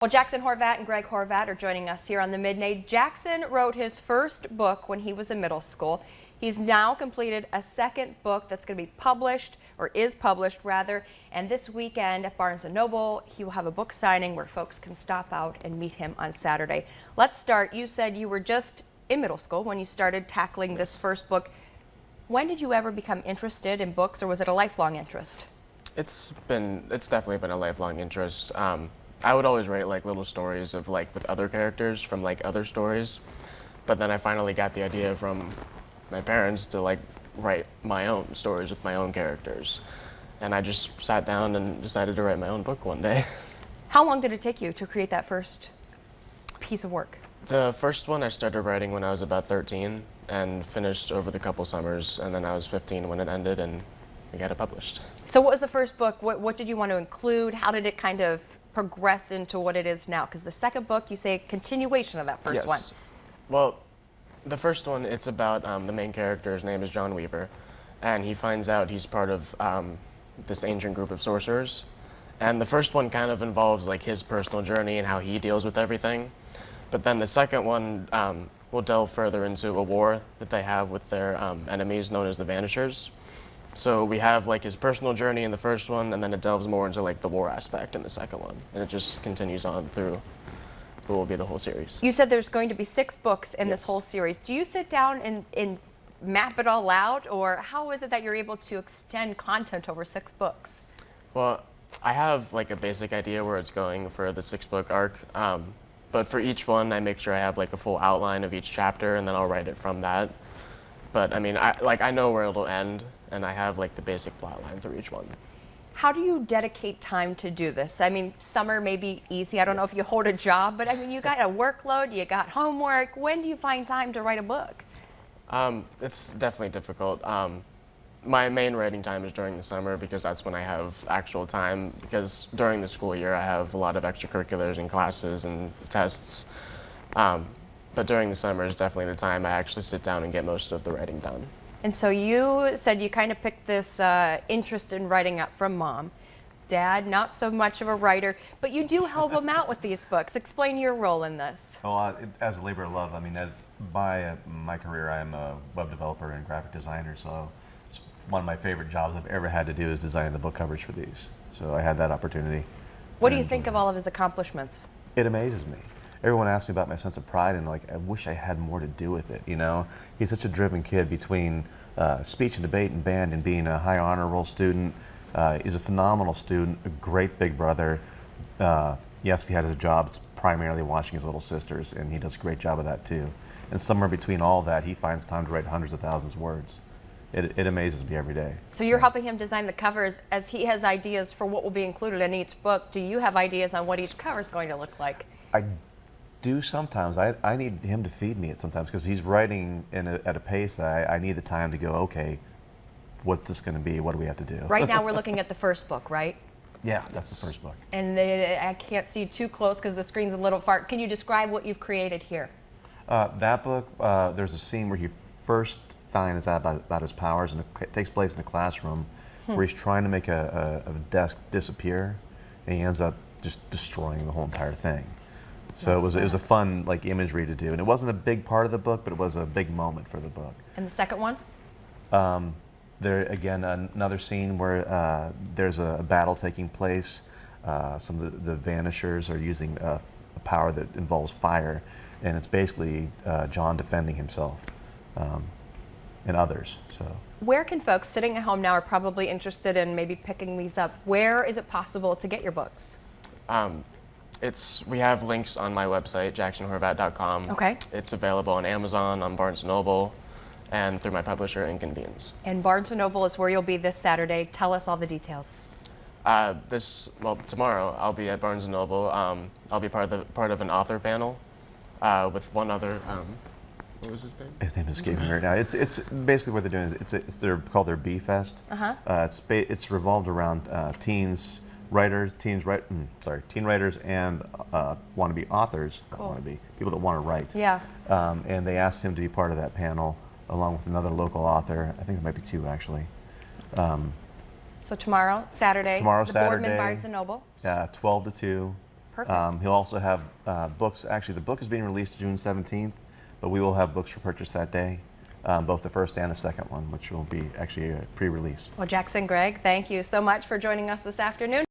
Well, Jackson Horvat and Gregg Horvat are joining us here on the Midnight. Jackson wrote his first book when he was in middle school. He's now completed a second book that's going to be published, or is published rather, and this weekend at Barnes & Noble, he will have a book signing where folks can stop out and meet him on Saturday. Let's start. You said you were just in middle school when you started tackling this first book. When did you ever become interested in books, or was it a lifelong interest? It's definitely been a lifelong interest. I would always write like little stories of like with other characters from like other stories, but then I finally got the idea from my parents to like write my own stories with my own characters, and I just sat down and decided to write my own book one day. How long did it take you to create that first piece of work? The first one I started writing when I was about 13 and finished over the couple summers, and then I was 15 when it ended and we got it published. So what was the first book? What did you want to include? How did it kind of progress into what it is now? Because the second book, you say continuation of that first one. Well, the first one, it's about the main character. His name is John Weaver, and he finds out he's part of this ancient group of sorcerers. And the first one kind of involves like his personal journey and how he deals with everything. But then the second one will delve further into a war that they have with their enemies known as the Vanishers. So we have like his personal journey in the first one, and then it delves more into like the war aspect in the second one, and it just continues on through what will be the whole series. You said there's going to be 6 books in Yes. this whole series. Do you sit down and map it all out, or how is it that you're able to extend content over 6 books? Well, I have like a basic idea where it's going for the 6-book arc, but for each one I make sure I have like a full outline of each chapter, and then I'll write it from that. But I mean, I know where it'll end, and I have like the basic plot line through each one. How do you dedicate time to do this? I mean, summer may be easy. I don't know if you hold a job, but I mean, you got a workload, you got homework. When do you find time to write a book? It's definitely difficult. My main writing time is during the summer because that's when I have actual time, because during the school year I have a lot of extracurriculars and classes and tests. But during the summer is definitely the time I actually sit down and get most of the writing done. And so you said you kind of picked this interest in writing up from Mom. Dad, not so much of a writer, but you do help him out with these books. Explain your role in this. Well, as a labor of love, I mean, by my career, I'm a web developer and graphic designer, so it's one of my favorite jobs I've ever had to do is designing the book covers for these. So I had that opportunity. What do you think of all of his accomplishments? It amazes me. Everyone asks me about my sense of pride, and like, I wish I had more to do with it, you know? He's such a driven kid between speech and debate and band and being a high honor roll student. He's a phenomenal student, a great big brother. Yes, if he had his job, it's primarily watching his little sisters, and he does a great job of that too. And somewhere between all that, he finds time to write hundreds of thousands of words. It amazes me every day. So you're helping him design the covers as he has ideas for what will be included in each book. Do you have ideas on what each cover is going to look like? I do sometimes. I need him to feed me it sometimes because he's writing at a pace that I need the time to go, okay, what's this going to be? What do we have to do? Right now we're looking at the first book, right? Yeah, that's the first book. And I can't see too close because the screen's a little far. Can you describe what you've created here? That book, there's a scene where he first finds out about his powers, and it takes place in a classroom where he's trying to make a desk disappear, and he ends up just destroying the whole entire thing. So it was a fun like imagery to do, and it wasn't a big part of the book, but it was a big moment for the book. And the second one? There again, another scene where there's a battle taking place. Some of the Vanishers are using a power that involves fire, and it's basically John defending himself and others. So Where can folks sitting at home now are probably interested in maybe picking these up? Where is it possible to get your books? We have links on my website, jacksonhorvat.com. Okay. It's available on Amazon, on Barnes & Noble, and through my publisher, Inconvenience. And Barnes & Noble is where you'll be this Saturday. Tell us all the details. Tomorrow I'll be at Barnes & Noble. I'll be part of an author panel with one other. What was his name? his name is escaping me right now. It's basically what they're doing is they're called their B Fest. It's revolved around teen writers and wannabe authors. Cool. Wannabe people that want to write. Yeah. And they asked him to be part of that panel along with another local author. I think there might be 2 actually. So tomorrow, Saturday. Tomorrow, the Saturday. Boardman Barnes & Noble. 12 to 2. Perfect. He'll also have books. Actually, the book is being released June 17th, but we will have books for purchase that day, both the first and the second one, which will be actually a pre-release. Well, Jackson, Gregg, thank you so much for joining us this afternoon.